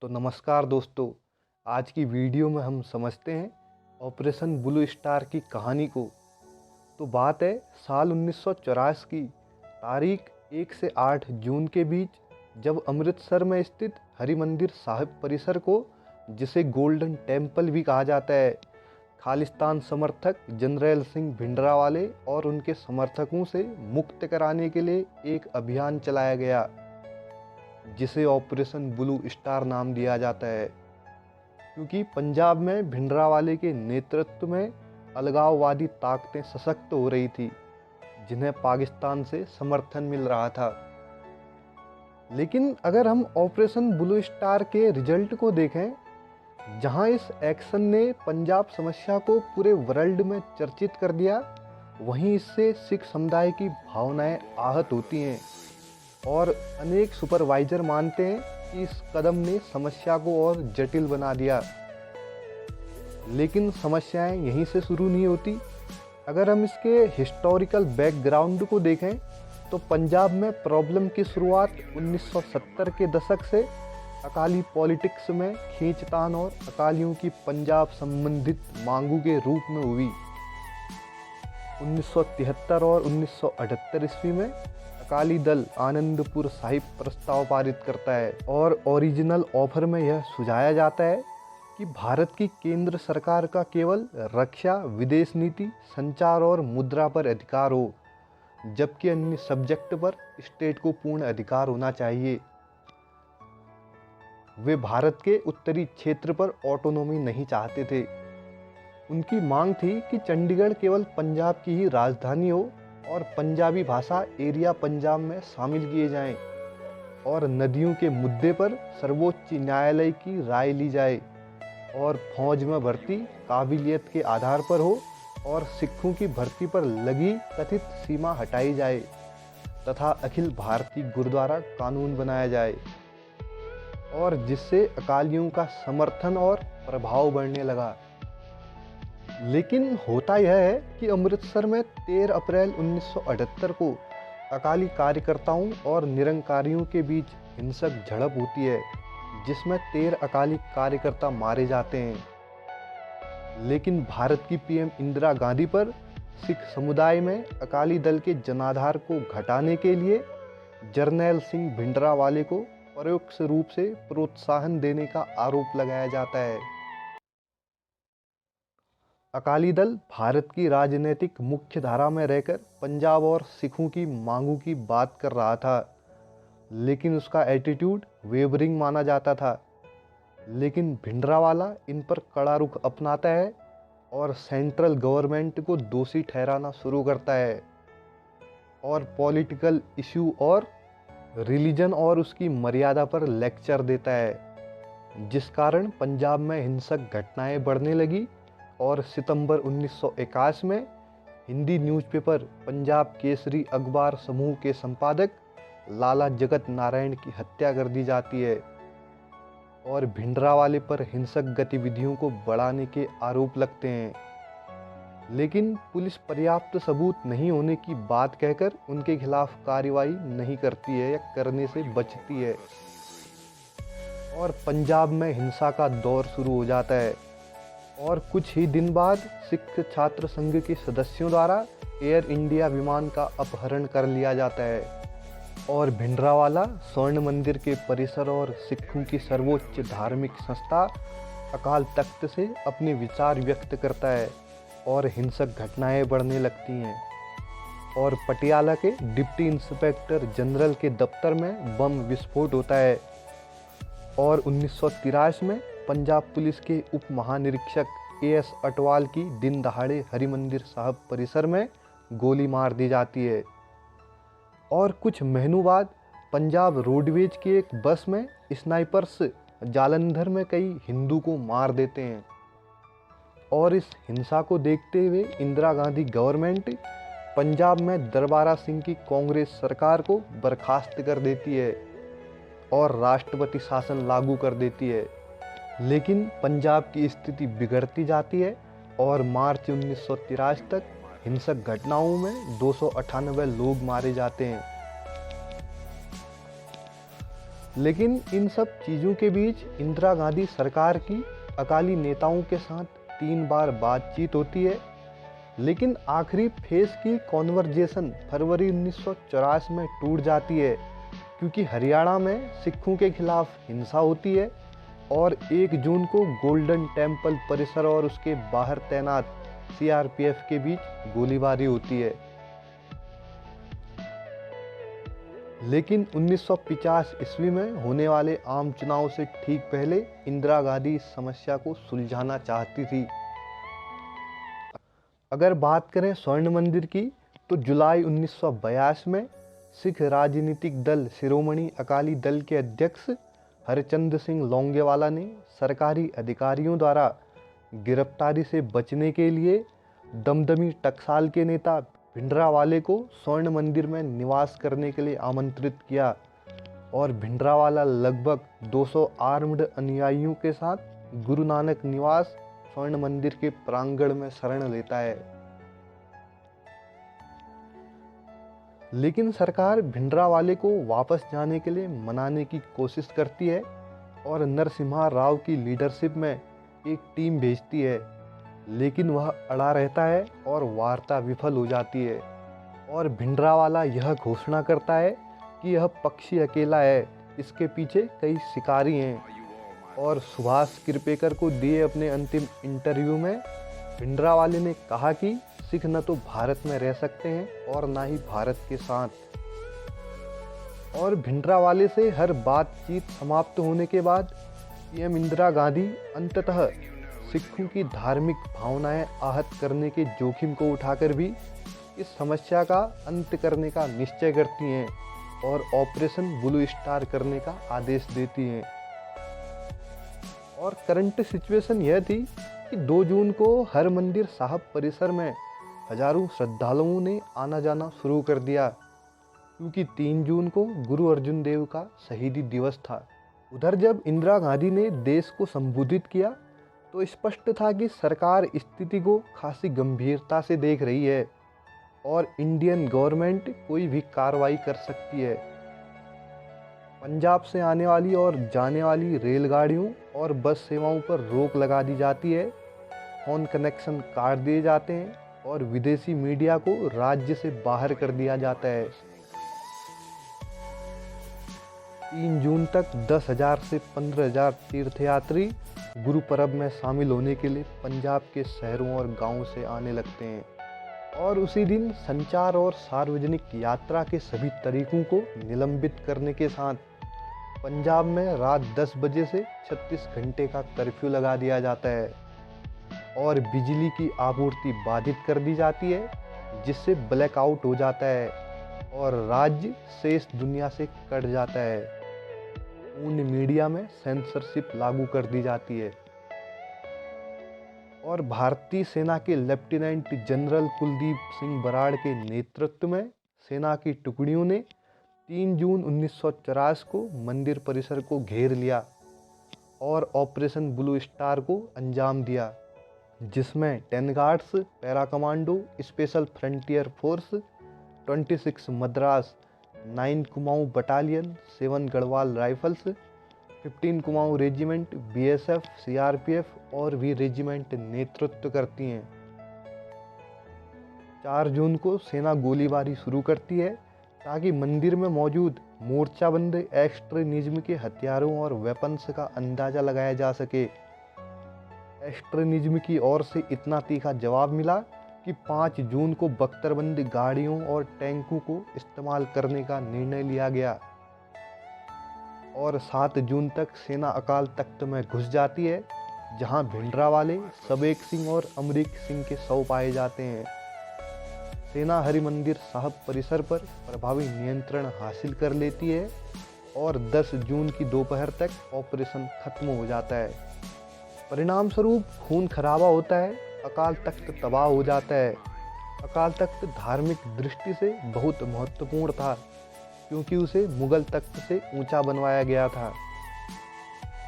तो नमस्कार दोस्तों। आज की वीडियो में हम समझते हैं ऑपरेशन ब्लू स्टार की कहानी को। तो बात है साल 1984 की, तारीख 1 से 8 जून के बीच, जब अमृतसर में स्थित हरिमंदिर साहिब परिसर को, जिसे गोल्डन टेम्पल भी कहा जाता है, खालिस्तान समर्थक जनरल सिंह भिंडरावाले और उनके समर्थकों से मुक्त कराने के लिए एक अभियान चलाया गया, जिसे ऑपरेशन ब्लू स्टार नाम दिया जाता है। क्योंकि पंजाब में भिंडरावाले के नेतृत्व में अलगाववादी ताकतें सशक्त हो रही थी, जिन्हें पाकिस्तान से समर्थन मिल रहा था। लेकिन अगर हम ऑपरेशन ब्लू स्टार के रिजल्ट को देखें, जहां इस एक्शन ने पंजाब समस्या को पूरे वर्ल्ड में चर्चित कर दिया, वहीं इससे सिख समुदाय की भावनाएं आहत होती हैं और अनेक सुपरवाइजर मानते हैं कि इस कदम ने समस्या को और जटिल बना दिया। लेकिन समस्याएं यहीं से शुरू नहीं होती। अगर हम इसके हिस्टोरिकल बैकग्राउंड को देखें, तो पंजाब में प्रॉब्लम की शुरुआत 1970 के दशक से अकाली पॉलिटिक्स में खींचतान और अकालियों की पंजाब संबंधित मांगों के रूप में हुई। 1973 और 1978 ईस्वी में अकाली दल आनंदपुर साहिब प्रस्ताव पारित करता है और ओरिजिनल ऑफर में यह सुझाया जाता है कि भारत की केंद्र सरकार का केवल रक्षा, विदेश नीति, संचार और मुद्रा पर अधिकार हो, जबकि अन्य सब्जेक्ट पर स्टेट को पूर्ण अधिकार होना चाहिए। वे भारत के उत्तरी क्षेत्र पर ऑटोनॉमी नहीं चाहते थे। उनकी मांग थी कि चंडीगढ़ केवल पंजाब की ही राजधानी हो और पंजाबी भाषा एरिया पंजाब में शामिल किए जाएं और नदियों के मुद्दे पर सर्वोच्च न्यायालय की राय ली जाए और फौज में भर्ती काबिलियत के आधार पर हो और सिखों की भर्ती पर लगी कथित सीमा हटाई जाए तथा अखिल भारतीय गुरुद्वारा कानून बनाया जाए, और जिससे अकालियों का समर्थन और प्रभाव बढ़ने लगा। लेकिन होता यह है कि अमृतसर में 13 अप्रैल 1978 को अकाली कार्यकर्ताओं और निरंकारियों के बीच हिंसक झड़प होती है, जिसमें 13 अकाली कार्यकर्ता मारे जाते हैं। लेकिन भारत की पीएम इंदिरा गांधी पर सिख समुदाय में अकाली दल के जनाधार को घटाने के लिए जरनैल सिंह भिंडरावाले को परोक्ष रूप से प्रोत्साहन देने का आरोप लगाया जाता है। अकाली दल भारत की राजनीतिक मुख्य धारा में रहकर पंजाब और सिखों की मांगों की बात कर रहा था, लेकिन उसका एटीट्यूड वेवरिंग माना जाता था। लेकिन भिंडरावाला इन पर कड़ा रुख अपनाता है और सेंट्रल गवर्नमेंट को दोषी ठहराना शुरू करता है और पॉलिटिकल इशू और रिलीजन और उसकी मर्यादा पर लेक्चर देता है, जिस कारण पंजाब में हिंसक घटनाएं बढ़ने लगी और सितंबर 1981 में हिंदी न्यूज़पेपर पंजाब केसरी अखबार समूह के संपादक लाला जगत नारायण की हत्या कर दी जाती है और भिंडरावाले पर हिंसक गतिविधियों को बढ़ाने के आरोप लगते हैं। लेकिन पुलिस पर्याप्त सबूत नहीं होने की बात कहकर उनके खिलाफ कार्रवाई नहीं करती है या करने से बचती है और पंजाब में हिंसा का दौर शुरू हो जाता है। और कुछ ही दिन बाद सिख छात्र संघ के सदस्यों द्वारा एयर इंडिया विमान का अपहरण कर लिया जाता है और भिंडरावाला स्वर्ण मंदिर के परिसर और सिखों की सर्वोच्च धार्मिक संस्था अकाल तख्त से अपने विचार व्यक्त करता है और हिंसक घटनाएं बढ़ने लगती हैं और पटियाला के डिप्टी इंस्पेक्टर जनरल के दफ्तर में बम विस्फोट होता है और 1983 में पंजाब पुलिस के उप महानिरीक्षक एएस अटवाल की दिन दहाड़े हरिमंदिर साहिब परिसर में गोली मार दी जाती है। और कुछ महीनों बाद पंजाब रोडवेज की एक बस में स्नाइपर्स जालंधर में कई हिंदू को मार देते हैं और इस हिंसा को देखते हुए इंदिरा गांधी गवर्नमेंट पंजाब में दरबारा सिंह की कांग्रेस सरकार को बर्खास्त कर देती है और राष्ट्रपति शासन लागू कर देती है। लेकिन पंजाब की स्थिति बिगड़ती जाती है और मार्च 1983 तक हिंसक घटनाओं में 298 लोग मारे जाते हैं। लेकिन इन सब चीज़ों के बीच इंदिरा गांधी सरकार की अकाली नेताओं के साथ 3 बार बातचीत होती है, लेकिन आखिरी फेज की कॉन्वर्जेशन फरवरी 1984 में टूट जाती है, क्योंकि हरियाणा में सिखों के खिलाफ हिंसा होती है और 1 जून को गोल्डन टेम्पल परिसर और उसके बाहर तैनात सीआरपीएफ के बीच गोलीबारी होती है। लेकिन 1950 ईस्वी में होने वाले आम चुनाव से ठीक पहले इंदिरा गांधी इस समस्या को सुलझाना चाहती थी। अगर बात करें स्वर्ण मंदिर की, तो जुलाई 1982 में सिख राजनीतिक दल शिरोमणि अकाली दल के अध्यक्ष हरचंद सिंह लोंगेवाला ने सरकारी अधिकारियों द्वारा गिरफ्तारी से बचने के लिए दमदमी टकसाल के नेता भिंडरावाले को स्वर्ण मंदिर में निवास करने के लिए आमंत्रित किया और भिंडरावाला लगभग 200 आर्म्ड अनुयायियों के साथ गुरु नानक निवास स्वर्ण मंदिर के प्रांगण में शरण लेता है। लेकिन सरकार भिंडरावाले को वापस जाने के लिए मनाने की कोशिश करती है और नरसिम्हा राव की लीडरशिप में एक टीम भेजती है, लेकिन वह अड़ा रहता है और वार्ता विफल हो जाती है और भिंडरावाला यह घोषणा करता है कि यह पक्षी अकेला है, इसके पीछे कई शिकारी हैं। और सुभाष किरपेकर को दिए अपने अंतिम इंटरव्यू में भिंडरावाले ने कहा कि सिख न तो भारत में रह सकते हैं और ना ही भारत के साथ। और भिंडरावाले से हर बातचीत समाप्त होने के बाद पीएम इंदिरा गांधी अंततः सिखों की धार्मिक भावनाएं आहत करने के जोखिम को उठाकर भी इस समस्या का अंत करने का निश्चय करती हैं और ऑपरेशन ब्लू स्टार करने का आदेश देती हैं। और करंट सिचुएशन यह थी कि 2 जून को हर मंदिर साहब परिसर में हजारों श्रद्धालुओं ने आना जाना शुरू कर दिया, क्योंकि 3 जून को गुरु अर्जुन देव का शहीदी दिवस था। उधर जब इंदिरा गांधी ने देश को संबोधित किया तो स्पष्ट था कि सरकार स्थिति को खासी गंभीरता से देख रही है और इंडियन गवर्नमेंट कोई भी कार्रवाई कर सकती है। पंजाब से आने वाली और जाने वाली रेलगाड़ियों और बस सेवाओं पर रोक लगा दी जाती है, फोन कनेक्शन काट दिए जाते हैं और विदेशी मीडिया को राज्य से बाहर कर दिया जाता है। 3 जून तक 10,000 से 15,000 तीर्थयात्री गुरु पर्व में शामिल होने के लिए पंजाब के शहरों और गांवों से आने लगते हैं और उसी दिन संचार और सार्वजनिक यात्रा के सभी तरीकों को निलंबित करने के साथ पंजाब में रात 10 बजे से 36 घंटे का कर्फ्यू लगा दिया जाता है और बिजली की आपूर्ति बाधित कर दी जाती है, जिससे ब्लैकआउट हो जाता है और राज्य शेष दुनिया से कट जाता है। पूर्ण मीडिया में सेंसरशिप लागू कर दी जाती है और भारतीय सेना के लेफ्टिनेंट जनरल कुलदीप सिंह बराड़ के नेतृत्व में सेना की टुकड़ियों ने 3 जून 1984 को मंदिर परिसर को घेर लिया और ऑपरेशन ब्लू स्टार को अंजाम दिया, जिसमें 10 guards, para commando, special frontier force, 26 Madras, 9 Kumaon battalion, 7 Garhwal rifles, 15 Kumaon regiment, BSF, CRPF और भी रेजिमेंट नेतृत्व करती हैं। 4 जून को सेना गोलीबारी शुरू करती है ताकि मंदिर में मौजूद मोर्चाबंद एक्सट्रीमिज्म के हथियारों और वेपन्स का अंदाजा लगाया जा सके। एक्सट्रीमिज्म की ओर से इतना तीखा जवाब मिला कि 5 जून को बख्तरबंद गाड़ियों और टैंकों को इस्तेमाल करने का निर्णय लिया गया और 7 जून तक सेना अकाल तख्त में घुस जाती है, जहां भिंडरावाले, सबेक सिंह और अमरीक सिंह के शव पाए जाते हैं। सेना हरिमंदिर साहब परिसर पर प्रभावी नियंत्रण हासिल कर लेती है और 10 जून की दोपहर तक ऑपरेशन खत्म हो जाता है। परिणाम स्वरूप खून खराबा होता है, अकाल तख्त तबाह हो जाता है। अकाल तख्त धार्मिक दृष्टि से बहुत महत्वपूर्ण था, क्योंकि उसे मुगल तख्त से ऊंचा बनवाया गया था।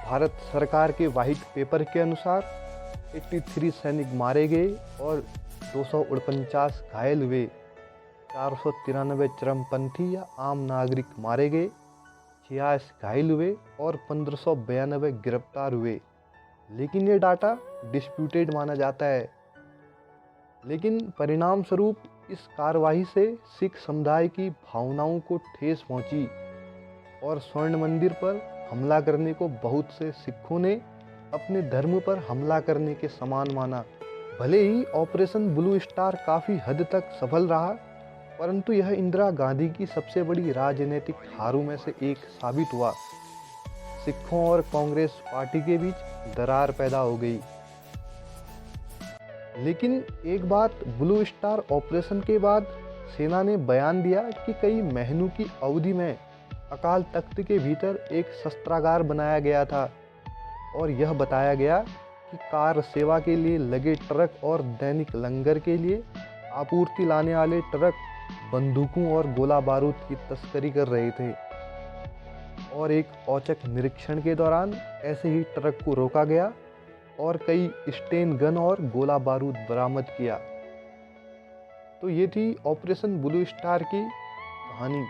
भारत सरकार के व्हाइट पेपर के अनुसार 83 सैनिक मारे गए और 249 घायल हुए, 493 चरमपंथी या आम नागरिक मारे गए, 86 घायल हुए और 1592 गिरफ्तार हुए। लेकिन ये डाटा डिस्प्यूटेड माना जाता है। लेकिन परिणाम स्वरूप इस कार्रवाई से सिख समुदाय की भावनाओं को ठेस पहुंची और स्वर्ण मंदिर पर हमला करने को बहुत से सिखों ने अपने धर्म पर हमला करने के समान माना। भले ही ऑपरेशन ब्लू स्टार काफ़ी हद तक सफल रहा, परंतु यह इंदिरा गांधी की सबसे बड़ी राजनीतिक हारों में से एक साबित हुआ। सिखों और कांग्रेस पार्टी के बीच दरार पैदा हो गई। लेकिन एक बात, ब्लू स्टार ऑपरेशन के बाद सेना ने बयान दिया कि कई महीनों की अवधि में अकाल तख्त के भीतर एक शस्त्रागार बनाया गया था और यह बताया गया कि कार सेवा के लिए लगे ट्रक और दैनिक लंगर के लिए आपूर्ति लाने वाले ट्रक बंदूकों और गोला बारूद की तस्करी कर रहे थे। और एक औचक निरीक्षण के दौरान ऐसे ही ट्रक को रोका गया और कई स्टेन गन और गोला बारूद बरामद किया। तो ये थी ऑपरेशन ब्लू स्टार की कहानी।